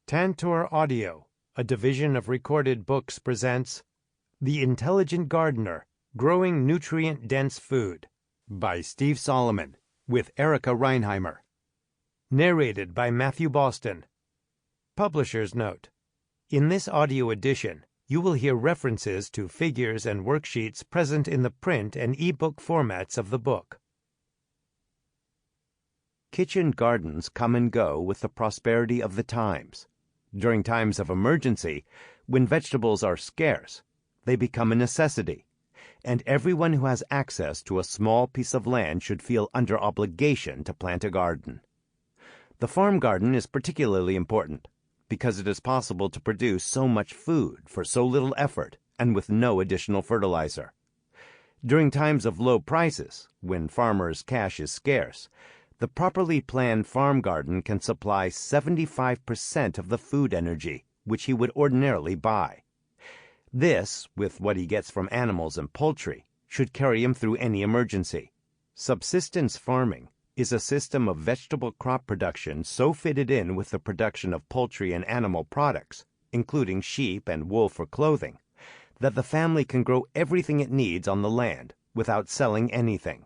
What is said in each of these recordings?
Tantor Audio, a division of Recorded Books, presents The Intelligent Gardener, Growing Nutrient-Dense Food by Steve Solomon, with Erica Reinheimer. Narrated by Matthew Boston. Publisher's note. In this audio edition, you will hear references to figures and worksheets present in the print and ebook formats of the book. Kitchen gardens come and go with the prosperity of the times. During times of emergency, when vegetables are scarce, they become a necessity, and everyone who has access to a small piece of land should feel under obligation to plant a garden. The farm garden is particularly important because it is possible to produce so much food for so little effort and with no additional fertilizer. During times of low prices, when farmers' cash is scarce, the properly planned farm garden can supply 75% of the food energy which he would ordinarily buy. This, with what he gets from animals and poultry, should carry him through any emergency. Subsistence farming is a system of vegetable crop production so fitted in with the production of poultry and animal products, including sheep and wool for clothing, that the family can grow everything it needs on the land without selling anything.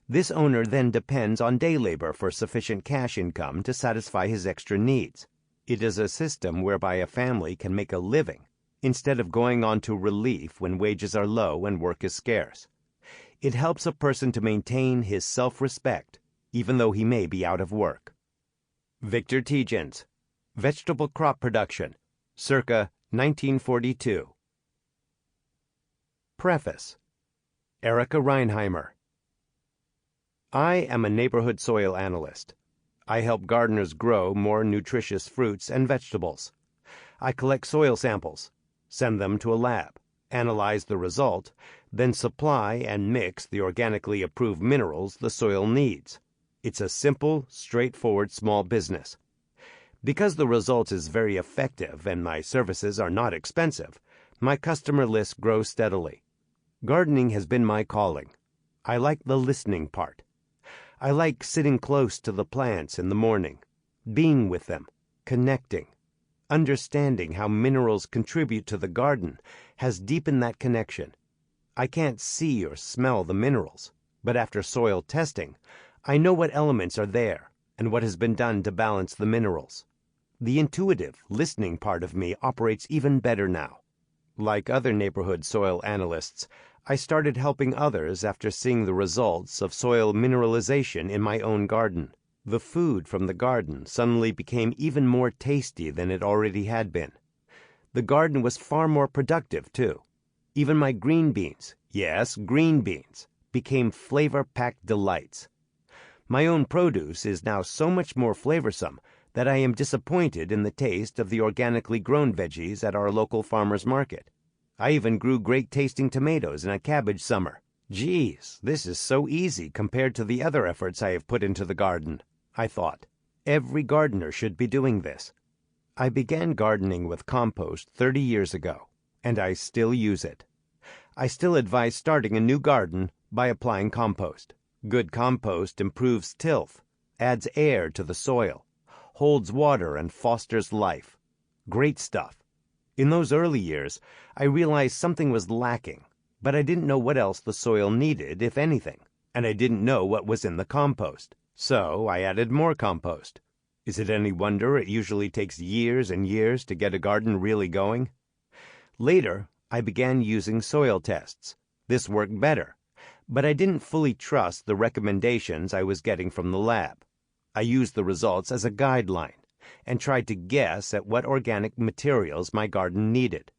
This owner then depends on day labor for sufficient cash income to satisfy his extra needs. It is a system whereby a family can make a living instead of going on to relief when wages are low and work is scarce. It helps a person to maintain his self-respect, even though he may be out of work. Victor Tietjens, Vegetable Crop Production, circa 1942. Preface. Erica Reinheimer. I am a neighborhood soil analyst. I help gardeners grow more nutritious fruits and vegetables. I collect soil samples, send them to a lab, analyze the result, then supply and mix the organically approved minerals the soil needs. It's a simple, straightforward small business. Because the result is very effective and my services are not expensive, my customer list grows steadily. Gardening has been my calling. I like the listening part. I like sitting close to the plants in the morning, being with them, connecting. Understanding how minerals contribute to the garden has deepened that connection. I can't see or smell the minerals, but after soil testing, I know what elements are there and what has been done to balance the minerals. The intuitive, listening part of me operates even better now. Like other neighborhood soil analysts, I started helping others after seeing the results of soil mineralization in my own garden. The food from the garden suddenly became even more tasty than it already had been. The garden was far more productive, too. Even my green beans, yes, green beans, became flavor-packed delights. My own produce is now so much more flavorsome that I am disappointed in the taste of the organically grown veggies at our local farmer's market. I even grew great-tasting tomatoes in a cabbage summer. Geez, this is so easy compared to the other efforts I have put into the garden, I thought. Every gardener should be doing this. I began gardening with compost 30 years ago, and I still use it. I still advise starting a new garden by applying compost. Good compost improves tilth, adds air to the soil, holds water, and fosters life. Great stuff. In those early years, I realized something was lacking, but I didn't know what else the soil needed, if anything, and I didn't know what was in the compost. So I added more compost. Is it any wonder it usually takes years and years to get a garden really going? Later, I began using soil tests. This worked better, but I didn't fully trust the recommendations I was getting from the lab. I used the results as a guideline and tried to guess at what organic materials my garden needed.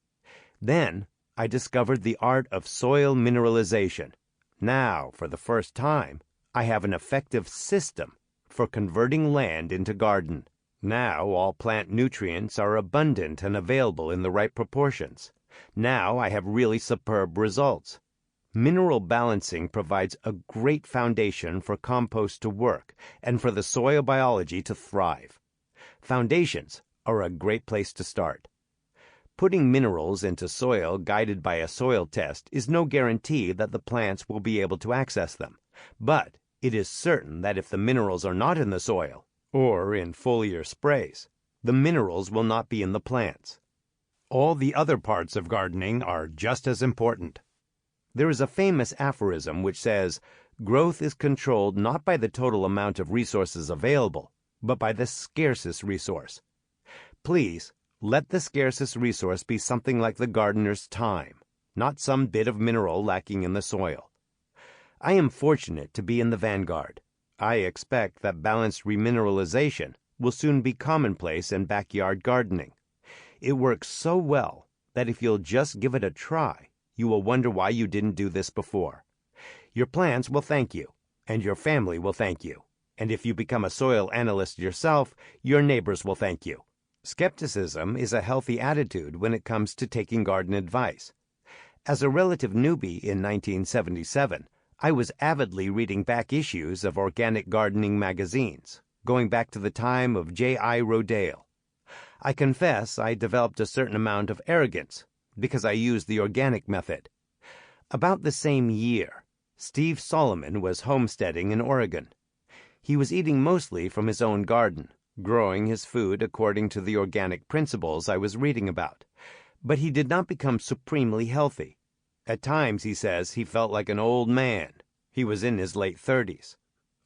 Then I discovered the art of soil mineralization. Now, for the first time, I have an effective system for converting land into garden. Now all plant nutrients are abundant and available in the right proportions. Now I have really superb results. Mineral balancing provides a great foundation for compost to work and for the soil biology to thrive. Foundations are a great place to start. Putting minerals into soil guided by a soil test is no guarantee that the plants will be able to access them, but it is certain that if the minerals are not in the soil, or in foliar sprays, The minerals will not be in the plants. All the other parts of gardening are just as important. There is a famous aphorism which says, "Growth is controlled not by the total amount of resources available, but by the scarcest resource." Please, let the scarcest resource be something like the gardener's time, not some bit of mineral lacking in the soil. I am fortunate to be in the vanguard. I expect that balanced remineralization will soon be commonplace in backyard gardening. It works so well that if you'll just give it a try, you will wonder why you didn't do this before. Your plants will thank you, and your family will thank you. And if you become a soil analyst yourself, your neighbors will thank you. Skepticism is a healthy attitude when it comes to taking garden advice. As a relative newbie in 1977, I was avidly reading back issues of organic gardening magazines, going back to the time of J.I. Rodale. I confess I developed a certain amount of arrogance because I used the organic method. About the same year, Steve Solomon was homesteading in Oregon. He was eating mostly from his own garden, growing his food according to the organic principles I was reading about. But he did not become supremely healthy. At times, he says, he felt like an old man. He was in his late 30s.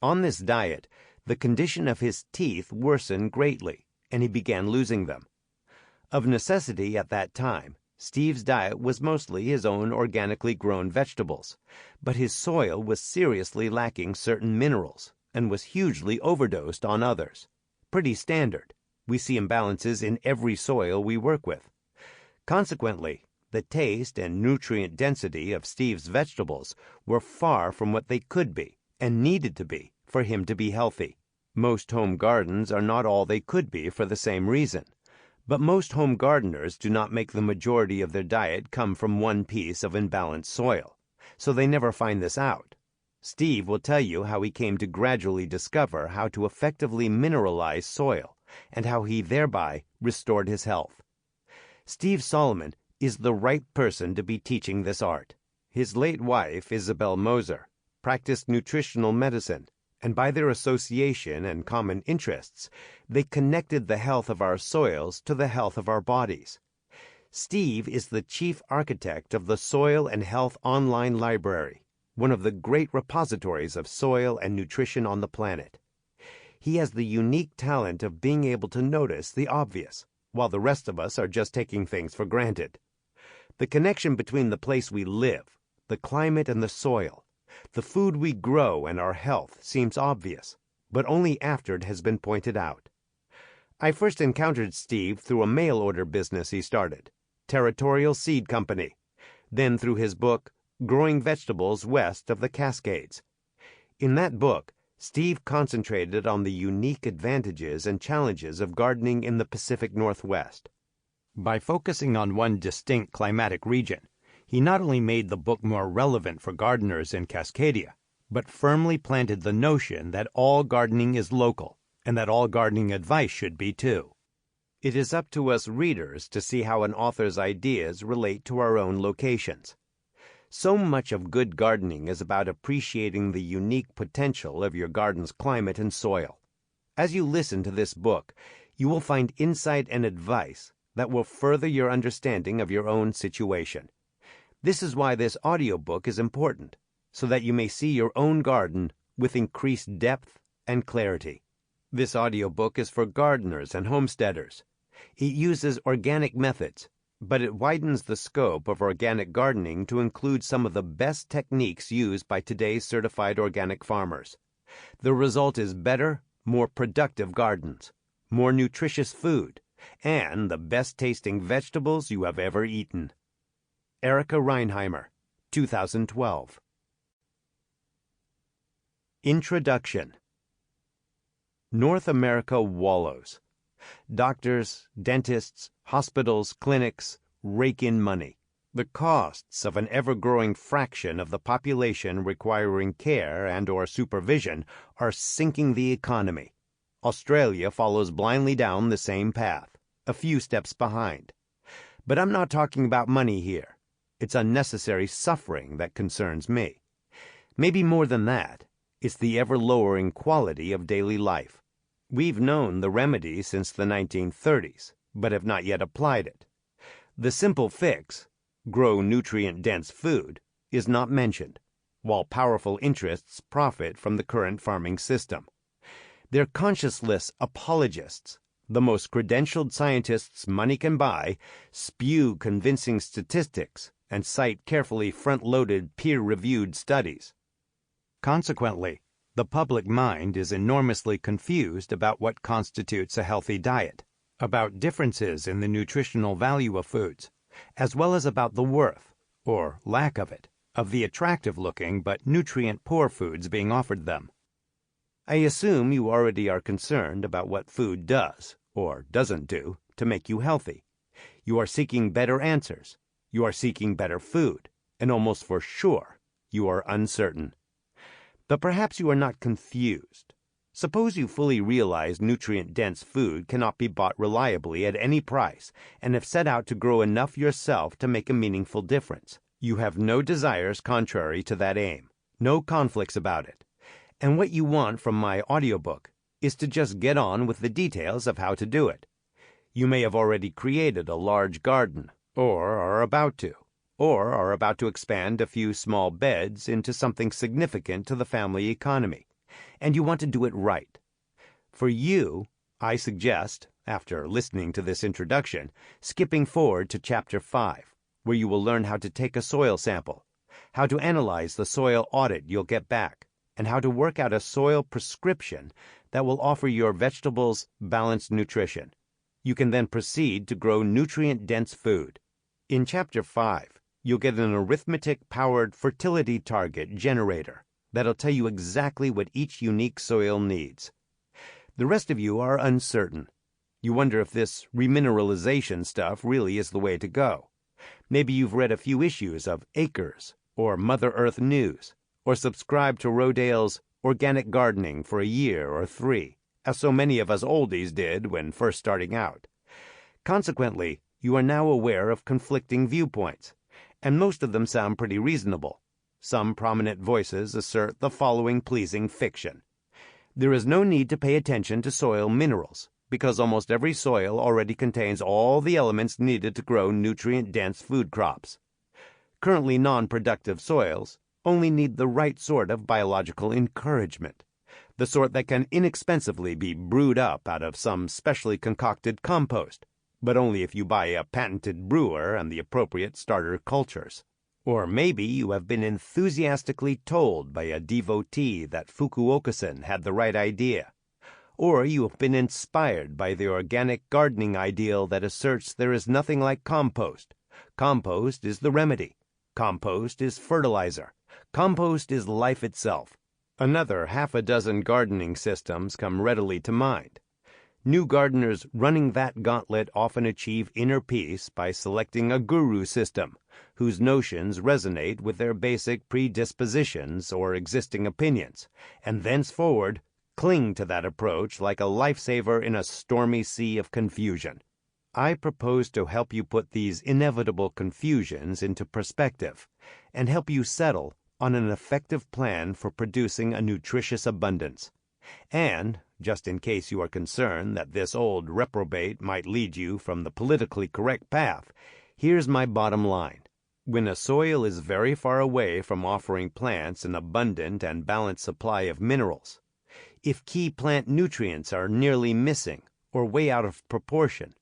On this diet, the condition of his teeth worsened greatly, and he began losing them. Of necessity at that time, Steve's diet was mostly his own organically grown vegetables, but his soil was seriously lacking certain minerals and was hugely overdosed on others. Pretty standard. We see imbalances in every soil we work with. Consequently, the taste and nutrient density of Steve's vegetables were far from what they could be and needed to be for him to be healthy. Most home gardens are not all they could be for the same reason. But most home gardeners do not make the majority of their diet come from one piece of imbalanced soil, so they never find this out. Steve will tell you how he came to gradually discover how to effectively mineralize soil and how he thereby restored his health. Steve Solomon is the right person to be teaching this art. His late wife, Isabel Moser, practiced nutritional medicine, and by their association and common interests, they connected the health of our soils to the health of our bodies. Steve is the chief architect of the Soil and Health Online Library, one of the great repositories of soil and nutrition on the planet. He has the unique talent of being able to notice the obvious, while the rest of us are just taking things for granted. The connection between the place we live, the climate and the soil, the food we grow and our health seems obvious, but only after it has been pointed out. I first encountered Steve through a mail-order business he started, Territorial Seed Company, then through his book, Growing Vegetables West of the Cascades. In that book, Steve concentrated on the unique advantages and challenges of gardening in the Pacific Northwest. By focusing on one distinct climatic region, he not only made the book more relevant for gardeners in Cascadia, but firmly planted the notion that all gardening is local, and that all gardening advice should be too. It is up to us readers to see how an author's ideas relate to our own locations. So much of good gardening is about appreciating the unique potential of your garden's climate and soil. As you listen to this book, you will find insight and advice that will further your understanding of your own situation. This is why this audiobook is important, so that you may see your own garden with increased depth and clarity. This audiobook is for gardeners and homesteaders. It uses organic methods, but it widens the scope of organic gardening to include some of the best techniques used by today's certified organic farmers. The result is better, more productive gardens, more nutritious food, and the best-tasting vegetables you have ever eaten. Erica Reinheimer, 2012. Introduction. North America wallows. Doctors, dentists, hospitals, clinics rake in money. The costs of an ever-growing fraction of the population requiring care and/or supervision are sinking the economy. Australia follows blindly down the same path, a few steps behind. But I'm not talking about money here. It's unnecessary suffering that concerns me. Maybe more than that, it's the ever-lowering quality of daily life. We've known the remedy since the 1930s, but have not yet applied it. The simple fix, grow nutrient-dense food, is not mentioned, while powerful interests profit from the current farming system. They're conscienceless apologists. The most credentialed scientists money can buy spew convincing statistics and cite carefully front-loaded peer-reviewed studies. Consequently, the public mind is enormously confused about what constitutes a healthy diet, about differences in the nutritional value of foods, as well as about the worth, or lack of it, of the attractive-looking but nutrient-poor foods being offered them. I assume you already are concerned about what food does, or doesn't do, to make you healthy. You are seeking better answers. You are seeking better food, and almost for sure, you are uncertain. But perhaps you are not confused. Suppose you fully realize nutrient-dense food cannot be bought reliably at any price and have set out to grow enough yourself to make a meaningful difference. You have no desires contrary to that aim, no conflicts about it. And what you want from my audiobook is to just get on with the details of how to do it. You may have already created a large garden, or are about to expand a few small beds into something significant to the family economy, and you want to do it right. For you, I suggest, after listening to this introduction, skipping forward to Chapter 5, where you will learn how to take a soil sample, how to analyze the soil audit you'll get back, and how to work out a soil prescription that will offer your vegetables balanced nutrition. You can then proceed to grow nutrient-dense food. In Chapter 5, you'll get an arithmetic-powered fertility target generator that'll tell you exactly what each unique soil needs. The rest of you are uncertain. You wonder if this remineralization stuff really is the way to go. Maybe you've read a few issues of Acres or Mother Earth News, or subscribed to Rodale's Organic Gardening for a year or 3, as so many of us oldies did when first starting out. Consequently, you are now aware of conflicting viewpoints, and most of them sound pretty reasonable. Some prominent voices assert the following pleasing fiction. There is no need to pay attention to soil minerals, because almost every soil already contains all the elements needed to grow nutrient-dense food crops. Currently non-productive soils only need the right sort of biological encouragement, the sort that can inexpensively be brewed up out of some specially concocted compost, but only if you buy a patented brewer and the appropriate starter cultures. Or maybe you have been enthusiastically told by a devotee that Fukuoka-san had the right idea. Or you have been inspired by the organic gardening ideal that asserts there is nothing like compost. Compost is the remedy. Compost is fertilizer. Compost is life itself. Another half a dozen gardening systems come readily to mind. New gardeners running that gauntlet often achieve inner peace by selecting a guru system, whose notions resonate with their basic predispositions or existing opinions, and thenceforward cling to that approach like a lifesaver in a stormy sea of confusion. I propose to help you put these inevitable confusions into perspective and help you settle on an effective plan for producing a nutritious abundance. And, just in case you are concerned that this old reprobate might lead you from the politically correct path, here's my bottom line. When a soil is very far away from offering plants an abundant and balanced supply of minerals, if key plant nutrients are nearly missing or way out of proportion,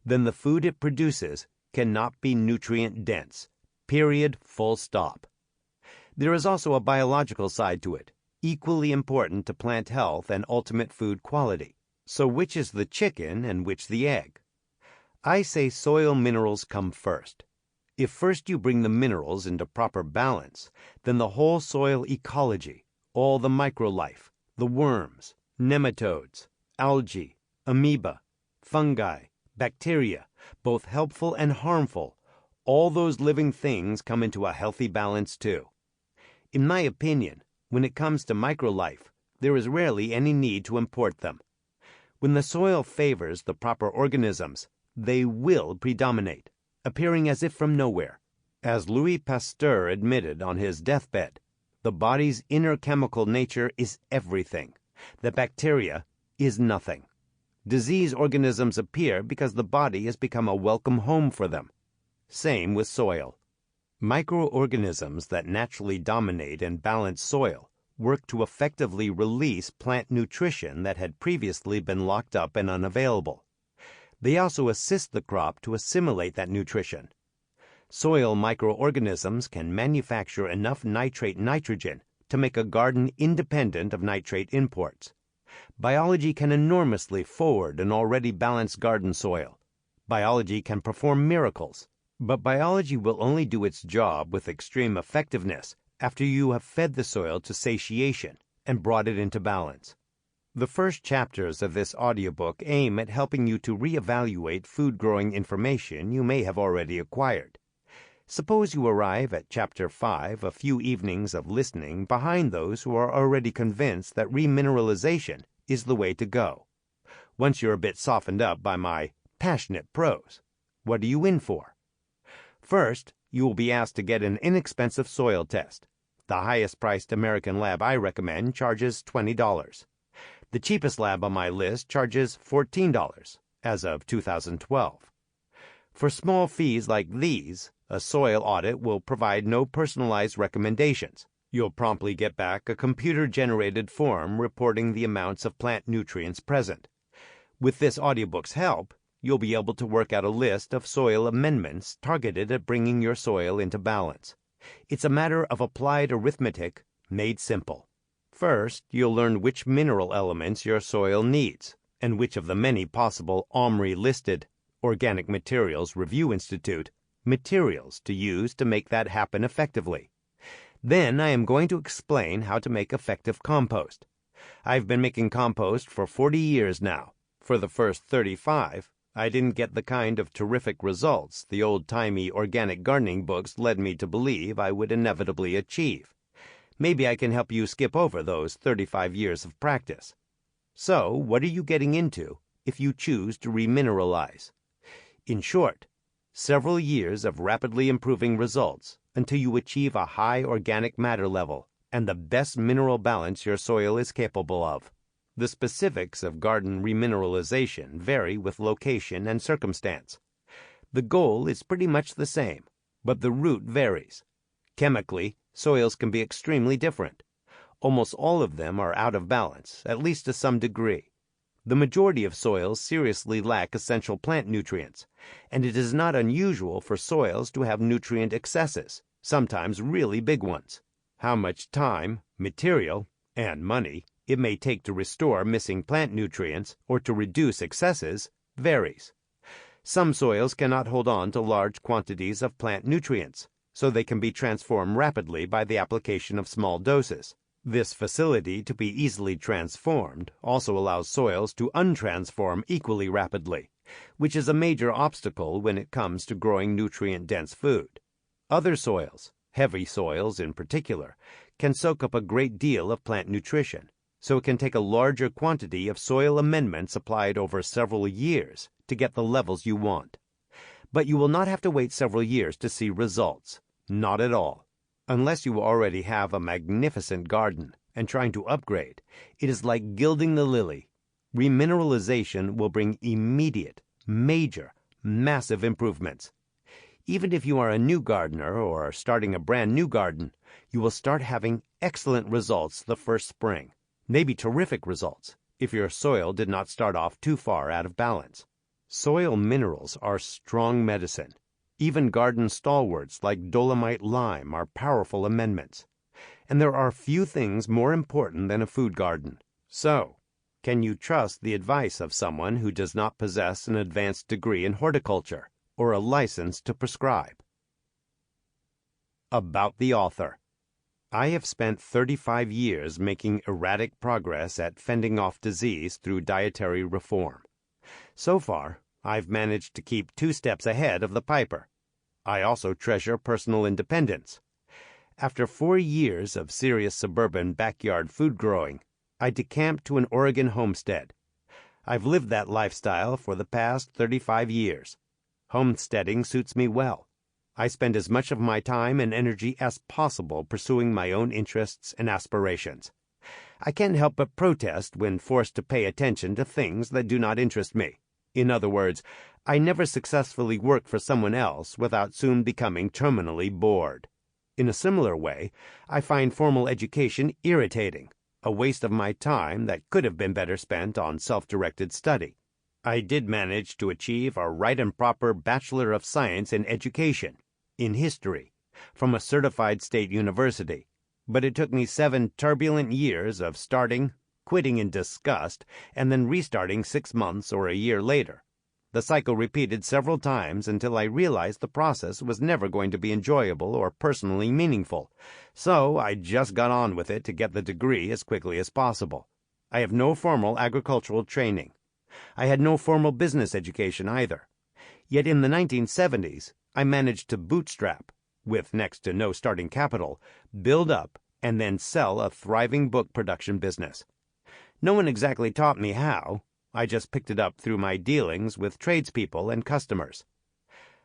then the food it produces cannot be nutrient-dense. Period. Full stop. There is also a biological side to it, equally important to plant health and ultimate food quality. So which is the chicken and which the egg? I say soil minerals come first. If first you bring the minerals into proper balance, then the whole soil ecology, all the microlife, the worms, nematodes, algae, amoeba, fungi, bacteria, both helpful and harmful, all those living things come into a healthy balance too. In my opinion, when it comes to microlife, there is rarely any need to import them. When the soil favors the proper organisms, they will predominate, appearing as if from nowhere. As Louis Pasteur admitted on his deathbed, the body's inner chemical nature is everything. The bacteria is nothing. Disease organisms appear because the body has become a welcome home for them. Same with soil. Microorganisms that naturally dominate and balance soil work to effectively release plant nutrition that had previously been locked up and unavailable. They also assist the crop to assimilate that nutrition. Soil microorganisms can manufacture enough nitrate nitrogen to make a garden independent of nitrate imports. Biology can enormously forward an already balanced garden soil. Biology can perform miracles, but biology will only do its job with extreme effectiveness after you have fed the soil to satiation and brought it into balance. The first chapters of this audiobook aim at helping you to reevaluate food-growing information you may have already acquired. Suppose you arrive at Chapter 5 a few evenings of listening behind those who are already convinced that remineralization is the way to go. Once you're a bit softened up by my passionate prose, what are you in for? First, you will be asked to get an inexpensive soil test. The highest-priced American lab I recommend charges $20. The cheapest lab on my list charges $14, as of 2012. For small fees like these, a soil audit will provide no personalized recommendations. You'll promptly get back a computer-generated form reporting the amounts of plant nutrients present. With this audiobook's help, you'll be able to work out a list of soil amendments targeted at bringing your soil into balance. It's a matter of applied arithmetic made simple. First, you'll learn which mineral elements your soil needs, and which of the many possible OMRI-listed Organic Materials Review Institute materials to use to make that happen effectively. Then I am going to explain how to make effective compost. I've been making compost for 40 years now. For the first 35, I didn't get the kind of terrific results the old-timey organic gardening books led me to believe I would inevitably achieve. Maybe I can help you skip over those 35 years of practice. So, what are you getting into if you choose to remineralize? In short, several years of rapidly improving results until you achieve a high organic matter level and the best mineral balance your soil is capable of. The specifics of garden remineralization vary with location and circumstance. The goal is pretty much the same, but the route varies. Chemically, soils can be extremely different. Almost all of them are out of balance, at least to some degree. The majority of soils seriously lack essential plant nutrients, and it is not unusual for soils to have nutrient excesses, sometimes really big ones. How much time, material, and money it may take to restore missing plant nutrients or to reduce excesses varies. Some soils cannot hold on to large quantities of plant nutrients, so they can be transformed rapidly by the application of small doses. This facility to be easily transformed also allows soils to untransform equally rapidly, which is a major obstacle when it comes to growing nutrient-dense food. Other soils, heavy soils in particular, can soak up a great deal of plant nutrition, so it can take a larger quantity of soil amendments applied over several years to get the levels you want. But you will not have to wait several years to see results. Not at all. Unless you already have a magnificent garden and trying to upgrade, it is like gilding the lily. Remineralization will bring immediate, major, massive improvements. Even if you are a new gardener or are starting a brand new garden, you will start having excellent results the first spring, maybe terrific results if your soil did not start off too far out of balance. Soil minerals are strong medicine. Even garden stalwarts like dolomite lime are powerful amendments. And there are few things more important than a food garden. So, can you trust the advice of someone who does not possess an advanced degree in horticulture or a license to prescribe? About the author. I have spent 35 years making erratic progress at fending off disease through dietary reform. So far, I've managed to keep 2 steps ahead of the piper. I also treasure personal independence. After 4 years of serious suburban backyard food growing, I decamped to an Oregon homestead. I've lived that lifestyle for the past 35 years. Homesteading suits me well. I spend as much of my time and energy as possible pursuing my own interests and aspirations. I can't help but protest when forced to pay attention to things that do not interest me. In other words, I never successfully work for someone else without soon becoming terminally bored. In a similar way, I find formal education irritating, a waste of my time that could have been better spent on self-directed study. I did manage to achieve a right and proper Bachelor of Science in Education, in history, from a certified state university, but it took me 7 turbulent years of starting, quitting in disgust, and then restarting 6 months or a year later. The cycle repeated several times until I realized the process was never going to be enjoyable or personally meaningful, so I just got on with it to get the degree as quickly as possible. I have no formal agricultural training. I had no formal business education either. Yet in the 1970s, I managed to bootstrap, with next to no starting capital, build up, and then sell a thriving book production business. No one exactly taught me how. I just picked it up through my dealings with tradespeople and customers.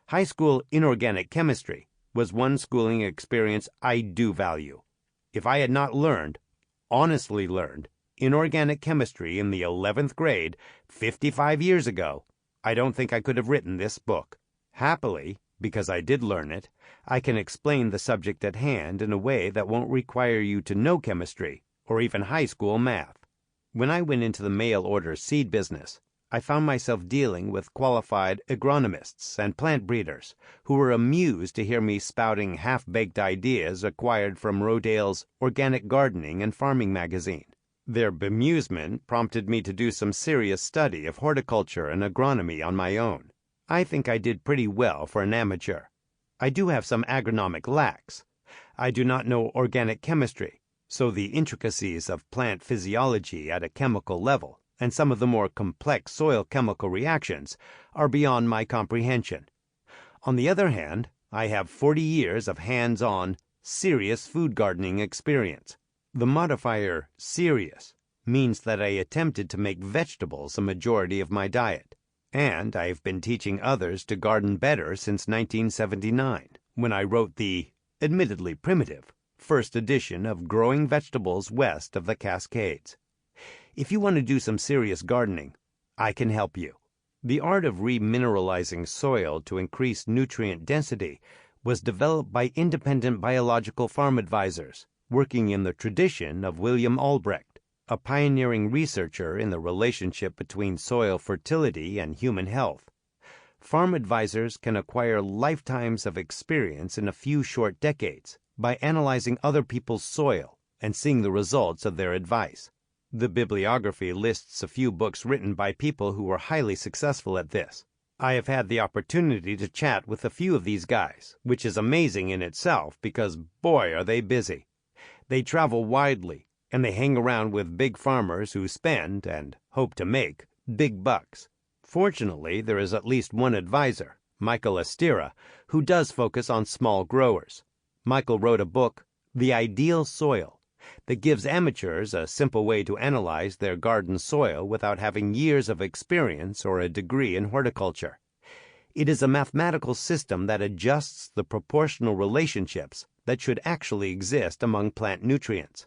High school inorganic chemistry was one schooling experience I do value. If I had not learned, honestly learned, inorganic chemistry in the 11th grade 55 years ago, I don't think I could have written this book. Happily, because I did learn it, I can explain the subject at hand in a way that won't require you to know chemistry or even high school math. When I went into the mail-order seed business, I found myself dealing with qualified agronomists and plant breeders who were amused to hear me spouting half-baked ideas acquired from Rodale's Organic Gardening and Farming magazine. Their bemusement prompted me to do some serious study of horticulture and agronomy on my own. I think I did pretty well for an amateur. I do have some agronomic lacks. I do not know organic chemistry, so the intricacies of plant physiology at a chemical level and some of the more complex soil chemical reactions are beyond my comprehension. On the other hand, I have 40 years of hands-on, serious food gardening experience. The modifier serious means that I attempted to make vegetables a majority of my diet, and I've been teaching others to garden better since 1979, when I wrote the, admittedly primitive, first edition of Growing Vegetables West of the Cascades. If you want to do some serious gardening, I can help you. The art of remineralizing soil to increase nutrient density was developed by independent biological farm advisors working in the tradition of William Albrecht, a pioneering researcher in the relationship between soil fertility and human health. Farm advisors can acquire lifetimes of experience in a few short decades by analyzing other people's soil and seeing the results of their advice. The bibliography lists a few books written by people who were highly successful at this. I have had the opportunity to chat with a few of these guys, which is amazing in itself because, boy, are they busy. They travel widely, and they hang around with big farmers who spend, and hope to make, big bucks. Fortunately, there is at least one advisor, Michael Estira, who does focus on small growers. Michael wrote a book, The Ideal Soil, that gives amateurs a simple way to analyze their garden soil without having years of experience or a degree in horticulture. It is a mathematical system that adjusts the proportional relationships that should actually exist among plant nutrients.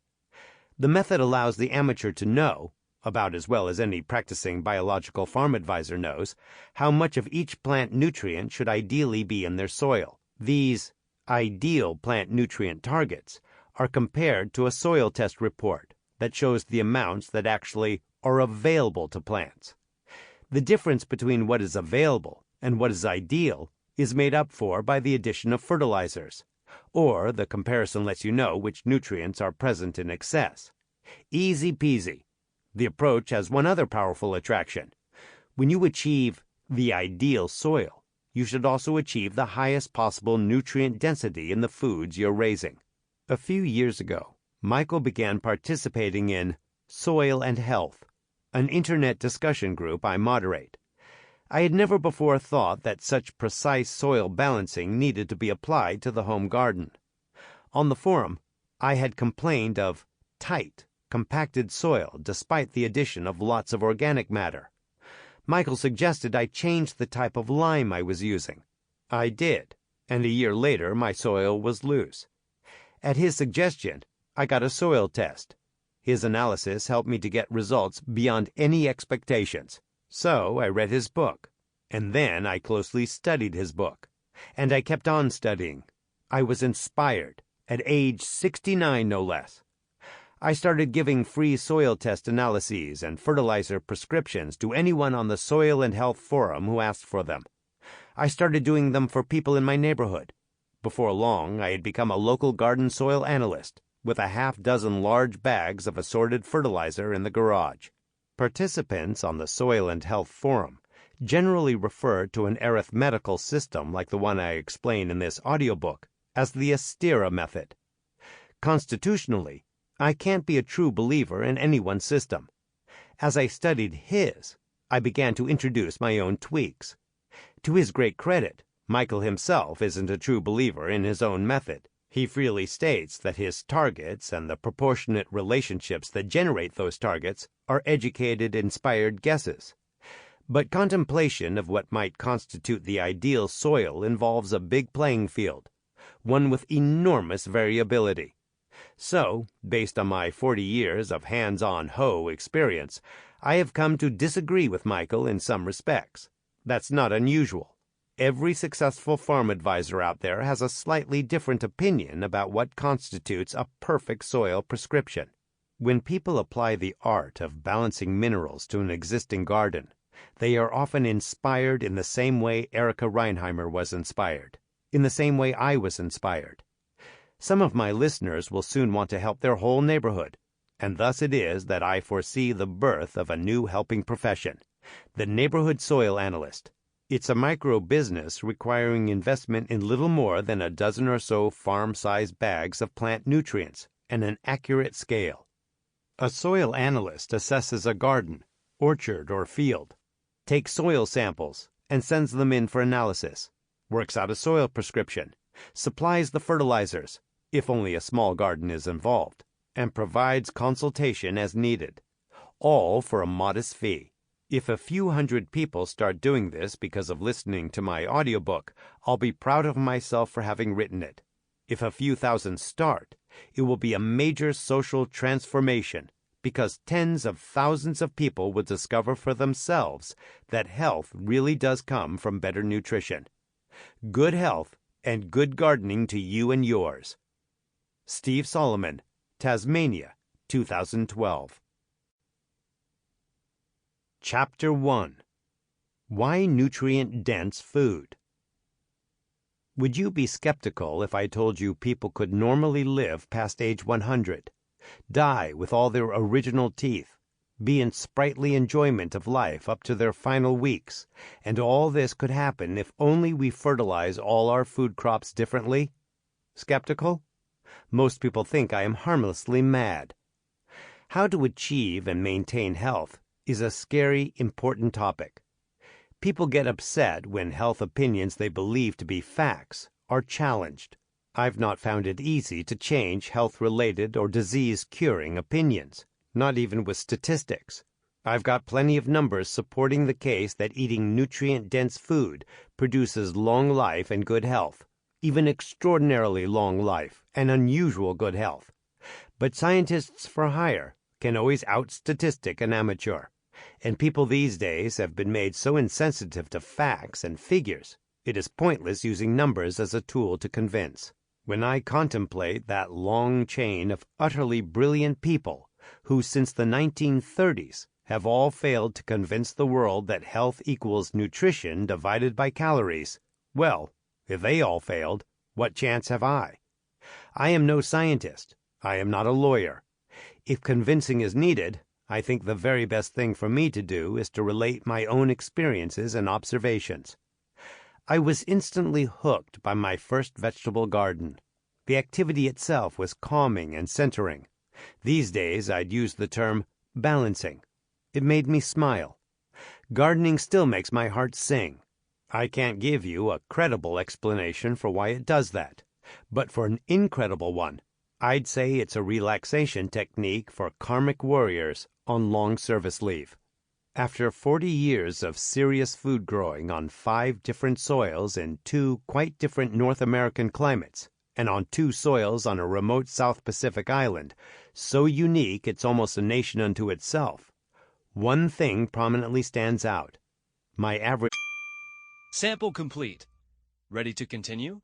The method allows the amateur to know, about as well as any practicing biological farm advisor knows, how much of each plant nutrient should ideally be in their soil. These ideal plant nutrient targets are compared to a soil test report that shows the amounts that actually are available to plants. The difference between what is available and what is ideal is made up for by the addition of fertilizers, or the comparison lets you know which nutrients are present in excess. Easy peasy. The approach has one other powerful attraction. When you achieve the ideal soil, you should also achieve the highest possible nutrient density in the foods you're raising. A few years ago, Michael began participating in Soil and Health, an internet discussion group I moderate. I had never before thought that such precise soil balancing needed to be applied to the home garden. On the forum, I had complained of tight, compacted soil despite the addition of lots of organic matter. Michael suggested I change the type of lime I was using. I did, and a year later my soil was loose. At his suggestion, I got a soil test. His analysis helped me to get results beyond any expectations. So I read his book, and then I closely studied his book, and I kept on studying. I was inspired, at age 69 no less. I started giving free soil test analyses and fertilizer prescriptions to anyone on the Soil and Health Forum who asked for them. I started doing them for people in my neighborhood. Before long, I had become a local garden soil analyst, with a half-dozen large bags of assorted fertilizer in the garage. Participants on the Soil and Health Forum generally refer to an arithmetical system like the one I explain in this audiobook as the Astera method. Constitutionally, I can't be a true believer in any one system. As I studied his, I began to introduce my own tweaks. To his great credit, Michael himself isn't a true believer in his own method. He freely states that his targets and the proportionate relationships that generate those targets are educated, inspired guesses. But contemplation of what might constitute the ideal soil involves a big playing field, one with enormous variability. So, based on my 40 years of hands-on hoe experience, I have come to disagree with Michael in some respects. That's not unusual. Every successful farm advisor out there has a slightly different opinion about what constitutes a perfect soil prescription. When people apply the art of balancing minerals to an existing garden, they are often inspired in the same way Erica Reinheimer was inspired, in the same way I was inspired. Some of my listeners will soon want to help their whole neighborhood, and thus it is that I foresee the birth of a new helping profession, the neighborhood soil analyst. It's a micro-business requiring investment in little more than a dozen or so farm-sized bags of plant nutrients and an accurate scale. A soil analyst assesses a garden, orchard, or field, takes soil samples, and sends them in for analysis, works out a soil prescription, supplies the fertilizers, if only a small garden is involved, and provides consultation as needed, all for a modest fee. If a few hundred people start doing this because of listening to my audiobook, I'll be proud of myself for having written it. If a few thousand start, it will be a major social transformation because tens of thousands of people will discover for themselves that health really does come from better nutrition. Good health and good gardening to you and yours. Steve Solomon, Tasmania, 2012. Chapter 1. Why Nutrient-Dense Food? Would you be skeptical if I told you people could normally live past age 100, die with all their original teeth, be in sprightly enjoyment of life up to their final weeks, and all this could happen if only we fertilize all our food crops differently? Skeptical? Most people think I am harmlessly mad. How to achieve and maintain health is a scary, important topic. People get upset when health opinions they believe to be facts are challenged. I've not found it easy to change health-related or disease-curing opinions, not even with statistics. I've got plenty of numbers supporting the case that eating nutrient-dense food produces long life and good health, even extraordinarily long life and unusual good health. But scientists for hire can always out-statistic an amateur, and people these days have been made so insensitive to facts and figures, it is pointless using numbers as a tool to convince. When I contemplate that long chain of utterly brilliant people who since the 1930s have all failed to convince the world that health equals nutrition divided by calories, well, if they all failed, what chance have I? I am no scientist. I am not a lawyer. If convincing is needed, I think the very best thing for me to do is to relate my own experiences and observations. I was instantly hooked by my first vegetable garden. The activity itself was calming and centering. These days I'd use the term balancing. It made me smile. Gardening still makes my heart sing. I can't give you a credible explanation for why it does that, but for an incredible one, I'd say it's a relaxation technique for karmic warriors on long service leave. After 40 years of serious food growing on 5 different soils in 2 quite different North American climates, and on 2 soils on a remote South Pacific island, so unique it's almost a nation unto itself. One thing prominently stands out. My average... Sample complete. Ready to continue?